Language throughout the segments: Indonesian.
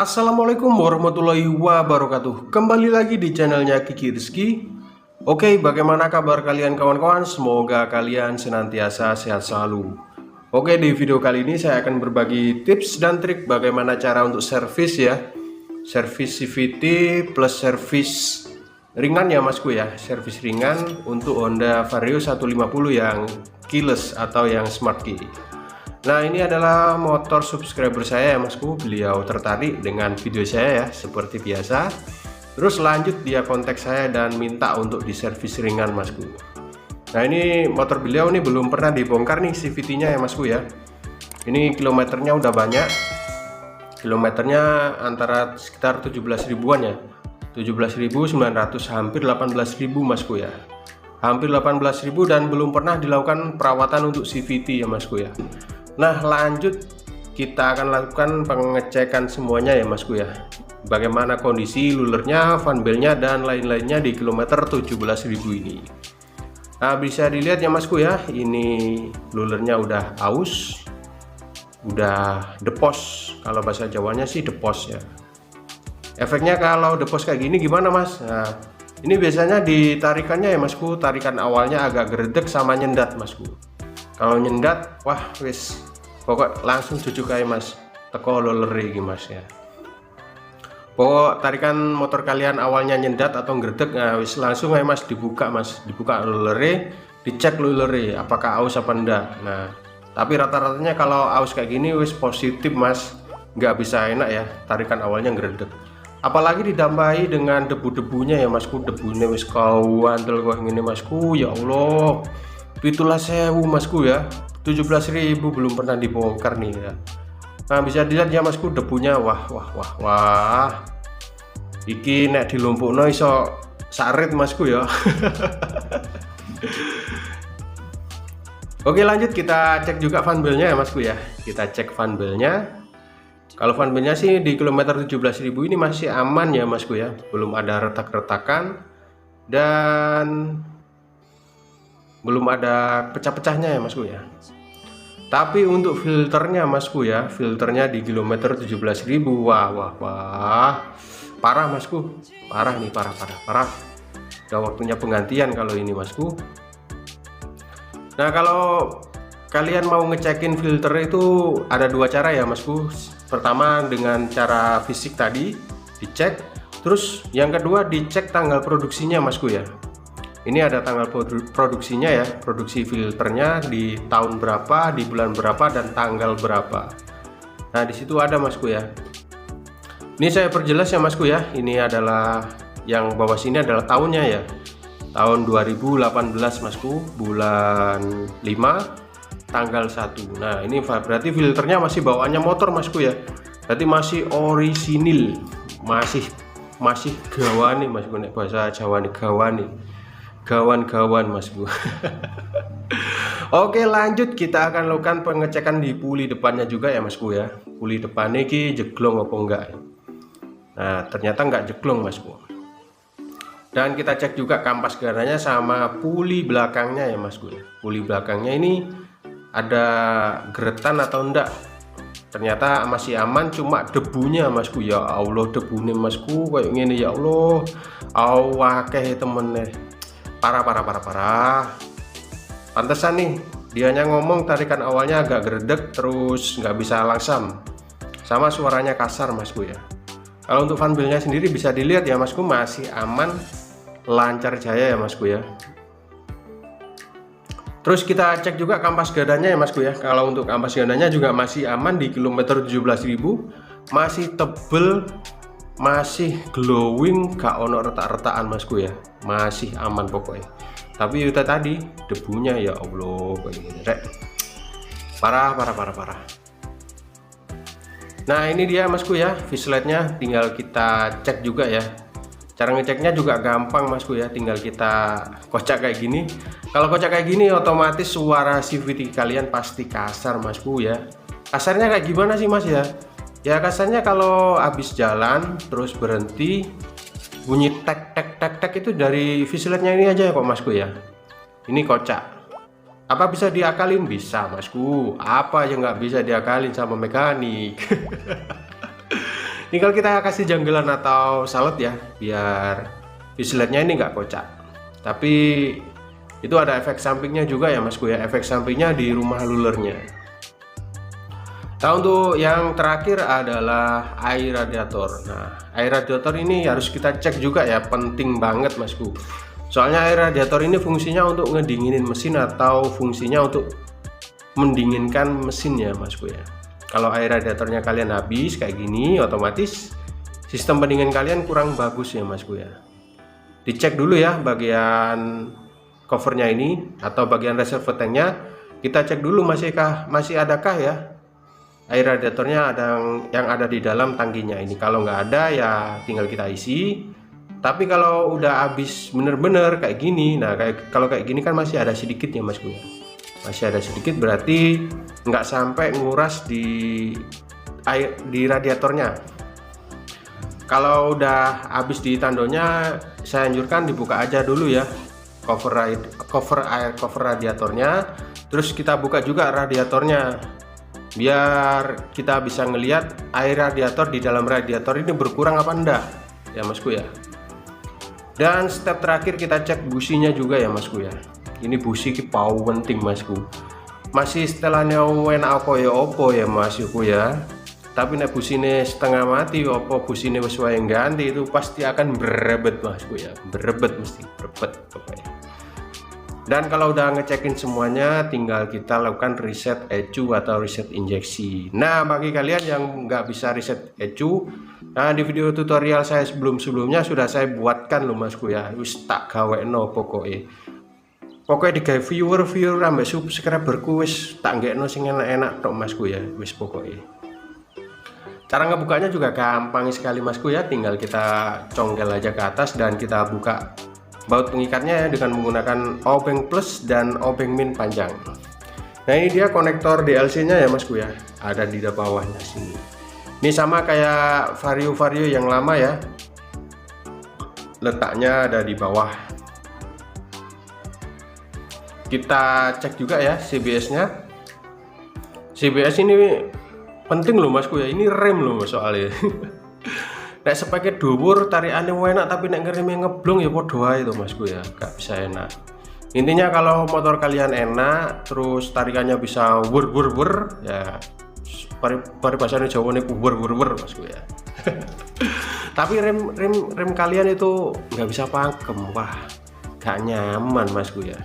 Assalamualaikum warahmatullahi wabarakatuh. Kembali lagi di channelnya Kiki Rizky. Oke, bagaimana kabar kalian kawan-kawan? Semoga kalian senantiasa sehat selalu. Oke, di video kali ini saya akan berbagi tips dan trik bagaimana cara untuk servis ya. Servis CVT plus servis ringan ya masku ya. Servis ringan untuk Honda Vario 150 yang keyless atau yang smart key. Nah, ini adalah motor subscriber saya ya masku. Beliau tertarik dengan video saya ya seperti biasa. Terus lanjut dia kontak saya dan minta untuk diservis ringan masku. Nah, ini motor beliau nih belum pernah dibongkar nih CVT nya ya masku ya. Ini kilometernya udah banyak. Kilometernya antara sekitar 17 ribuan ya. 17.900 hampir 18.000 masku ya. Hampir 18.000 dan belum pernah dilakukan perawatan untuk CVT ya masku ya. Nah, lanjut kita akan lakukan pengecekan semuanya ya masku ya. Bagaimana kondisi lulernya, fanbelnya dan lain-lainnya di kilometer 17.000 ini. Nah, bisa dilihat ya masku ya, ini lulernya udah aus, udah depos. Kalau bahasa Jawanya sih depos ya. Efeknya kalau depos kayak gini gimana mas? Nah, ini biasanya ditarikannya ya masku, tarikan awalnya agak geredek sama nyendat masku. Kalau nyendat, wah wis pokok langsung cucuk kayak mas teko lolere iki mas ya. Pokok tarikan motor kalian awalnya nyendat atau geredek, nah wis langsung kayak mas dibuka lolere, dicek lolere apakah aus apa enggak. Nah, tapi rata-ratanya kalau aus kayak gini wis positif mas, nggak bisa enak ya tarikan awalnya geredek. Apalagi ditambahi dengan debu-debunya ya masku, debunya wis kawantel kok ngene masku, ya Allah. Itulah sewu masku ya, 17.000 belum pernah dibongkar nih ya. Nah, bisa dilihat ya masku debunya, wah iki nek dilumpukno iso sarit masku ya. Oke, lanjut kita cek juga fanbelnya ya masku ya. Kita cek fanbelnya. Kalau fanbelnya sih di kilometer 17.000 ini masih aman ya masku ya, belum ada retak-retakan dan belum ada pecah-pecahnya ya masku ya. Tapi untuk filternya masku ya, filternya di kilometer 17.000, wah parah masku, parah nih, parah. Udah waktunya penggantian kalau ini masku. Nah, kalau kalian mau ngecekin filter itu ada dua cara ya masku. Pertama dengan cara fisik tadi dicek, terus yang kedua dicek tanggal produksinya masku ya. Ini ada tanggal produksinya ya, produksi filternya di tahun berapa, di bulan berapa, dan tanggal berapa. Nah, di situ ada masku ya. Ini saya perjelas ya masku ya. Ini adalah yang bawah sini adalah tahunnya ya. Tahun 2018 masku, bulan 5, tanggal 1. Nah, ini berarti filternya masih bawaannya motor masku ya. Berarti masih orisinil, masih gawani masku, nek bahasa Jawa nih gawani. Gawan masku. Oke, lanjut kita akan lakukan pengecekan di puli depannya juga ya masku ya. Puli depannya ini jeglong apa enggak. Nah, ternyata enggak jeglong masku. Dan kita cek juga kampas garanya sama puli belakangnya ya masku ya. Puli belakangnya ini ada geretan atau enggak. Ternyata masih aman, cuma debunya masku, ya Allah, debunya masku kayak gini ya Allah. Awakeh temennya. Parah. Pantesan nih dianya ngomong tarikan awalnya agak geredek, terus nggak bisa langsam, sama suaranya kasar masku ya. Kalau untuk fanbelnya sendiri bisa dilihat ya masku, masih aman, lancar jaya ya masku ya. Terus kita cek juga kampas gadanya ya masku ya. Kalau untuk kampas gadanya juga masih aman di kilometer 17.000, masih tebel, masih glowing, gak ono retak-retakan masku ya, masih aman pokoknya. Tapi itu tadi debunya ya Allah kayak gini rek, parah. Nah, ini dia masku ya, vislightnya tinggal kita cek juga ya. Cara ngeceknya juga gampang masku ya, tinggal kita kocak kayak gini. Kalau kocak kayak gini otomatis suara CVT kalian pasti kasar masku ya. Kasarnya kayak gimana sih mas ya? Ya kasarnya kalau habis jalan terus berhenti, bunyi tek itu dari vislightnya ini aja kok masku ya. Ini kocak. Apa bisa diakalin? Bisa masku. Apa yang nggak bisa diakalin sama mekanik? Tinggal kita kasih janggelan atau salad ya, biar visletnya ini nggak kocak. Tapi itu ada efek sampingnya juga ya Masku ya, efek sampingnya di rumah lulernya. Nah, untuk yang terakhir adalah air radiator. Nah, air radiator ini harus kita cek juga ya, penting banget Masku. Soalnya air radiator ini fungsinya untuk ngedinginin mesin atau fungsinya untuk mendinginkan mesinnya Masku ya. Kalau air radiatornya kalian habis kayak gini, otomatis sistem pendingin kalian kurang bagus ya Masku ya. Dicek dulu ya bagian covernya ini atau bagian reservoir tanknya. Kita cek dulu masih adakah ya air radiatornya yang ada di dalam tangkinya ini. Kalau nggak ada ya tinggal kita isi. Tapi kalau udah habis bener-bener kayak gini, nah kalau kayak gini kan masih ada sedikit ya Masku ya. Masih ada sedikit, berarti nggak sampai nguras di radiatornya. Kalau udah habis di tandonya, saya anjurkan dibuka aja dulu ya cover radiatornya. Terus kita buka juga radiatornya, biar kita bisa ngelihat air radiator di dalam radiator ini berkurang apa enggak ya Masku ya. Dan step terakhir kita cek businya juga ya Masku ya. Ini busi ki penting Masku. Masih setelahnya enak opo ya Masku ya. Tapi nek busine setengah mati opo busine wis wae ganti, itu pasti akan berebet Masku ya. Berebet, mesti berebet pokoknya. Dan kalau udah ngecekin semuanya, tinggal kita lakukan reset ECU atau reset injeksi. Nah, bagi kalian yang nggak bisa reset ECU, nah di video tutorial saya sebelumnya sudah saya buatkan loh Masku ya. Wis tak gawekno pokoknya digawe viewer ambek subscriberku wis tak nggekno sing enak-enak tok Masku ya. Wis pokoknya cara ngebukanya juga gampang sekali Masku ya, tinggal kita congkel aja ke atas dan kita buka baut pengikatnya dengan menggunakan obeng plus dan obeng min panjang. Nah, ini dia konektor DLC nya ya Masku ya, ada di bawahnya sini. Ini sama kayak Vario yang lama ya, letaknya ada di bawah. Kita cek juga ya CBS nya. CBS ini penting loh Masku ya, ini rem loh soalnya. Nek sepaket dhuwur tarikane enak, tapi nek ngereme ngeblong ya padha wae to Masku ya, gak bisa enak. Intinya kalau motor kalian enak terus tarikannya bisa wur ya, paribasane Jawane wur Masku ya. Tapi rem kalian itu nggak bisa pakem, wah gak nyaman Masku ya.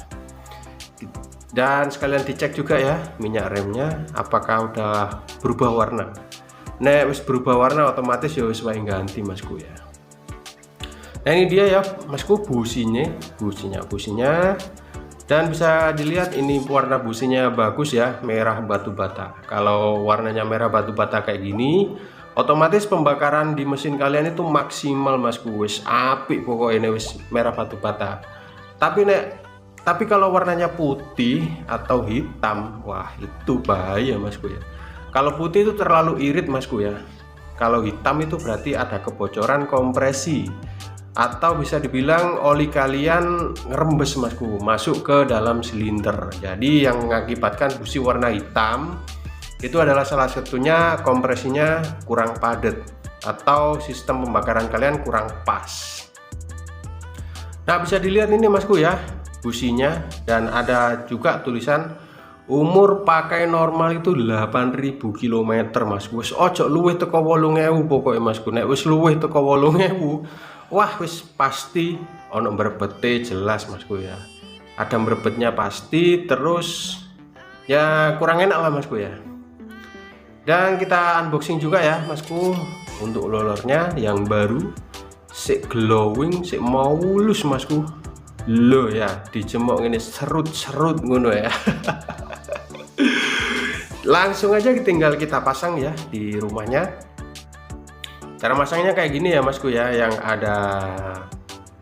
Dan sekalian dicek juga ya minyak remnya apakah udah berubah warna. Nek wis berubah warna otomatis ya wis wae ganti Masku ya. Nah, ini dia ya Masku businya, dan bisa dilihat ini warna businya bagus ya, merah batu bata. Kalau warnanya merah batu bata kayak gini, otomatis pembakaran di mesin kalian itu maksimal Masku, wis apik pokoknya wis merah batu bata. Tapi kalau warnanya putih atau hitam, wah itu bahaya Masku ya. Kalau putih itu terlalu irit Masku ya. Kalau hitam itu berarti ada kebocoran kompresi, atau bisa dibilang oli kalian ngerembes Masku, masuk ke dalam silinder. Jadi yang mengakibatkan busi warna hitam itu adalah salah satunya kompresinya kurang padat atau sistem pembakaran kalian kurang pas. Nah, bisa dilihat ini Masku ya businya, dan ada juga tulisan umur pakai normal itu 8.000 km Masku. Wis ojo luwih teko 8.000 pokoknya Masku. Nek wis luwih teko 8.000, wah wis pasti ono berebete jelas Masku ya. Ada berebetnya pasti, terus ya kurang enak lah Masku ya. Dan kita unboxing juga ya Masku untuk lolernya yang baru, sik glowing, sik mulus Masku. Loh ya, dijemok ini serut-serut ngono ya. Langsung aja tinggal kita pasang ya di rumahnya. Cara masangnya kayak gini ya Masku ya, yang ada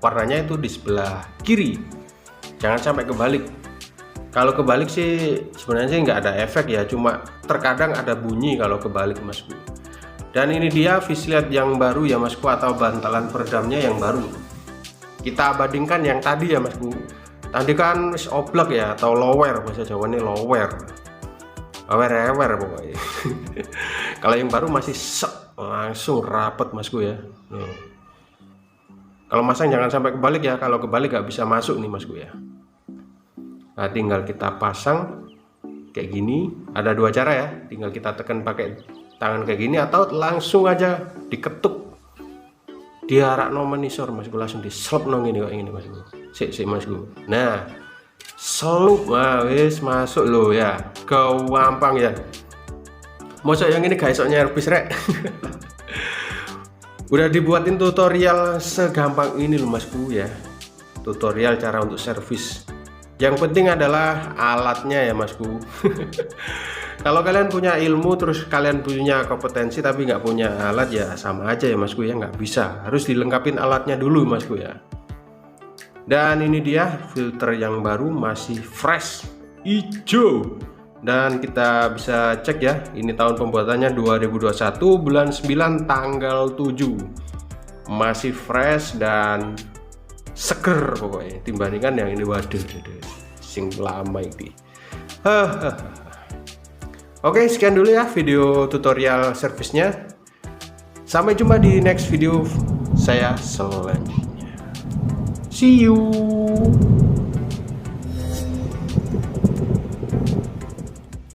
warnanya itu di sebelah kiri, jangan sampai kebalik. Kalau kebalik sih sebenarnya nggak ada efek ya, cuma terkadang ada bunyi kalau kebalik Masku. Dan ini dia vislet yang baru ya Masku, atau bantalan peredamnya yang baru. Kita bandingkan yang tadi ya Masku. Tadi kan wis oblak ya, atau lower, bahasa Jawa ini lower pokoknya. Kalau yang baru masih langsung rapet masku ya. Nih. Kalau masang jangan sampai kebalik ya, kalau kebalik gak bisa masuk nih masku ya. Nah, tinggal kita pasang kayak gini. Ada dua cara ya, tinggal kita tekan pakai tangan kayak gini atau langsung aja diketuk diarak no menisor masku, langsung diselep nong ini kok ini masku. Sik masku. Nah, selup, nah wis masuk lo ya, gampang ya. Mosok yang ini guys soalnya nyervis rek. Udah dibuatin tutorial segampang ini loh masku ya, tutorial cara untuk servis. Yang penting adalah alatnya ya masku. Kalau kalian punya ilmu terus kalian punya kompetensi tapi nggak punya alat ya sama aja ya masku ya, nggak bisa, harus dilengkapin alatnya dulu masku ya. Dan ini dia filter yang baru, masih fresh hijau. Dan kita bisa cek ya, ini tahun pembuatannya 2021 bulan 9 tanggal 7. Masih fresh dan seger pokoknya dibandingkan yang ini. Waduh sing lama ini. Oke, sekian dulu ya video tutorial servisnya. Sampai jumpa di next video saya selanjutnya. See you.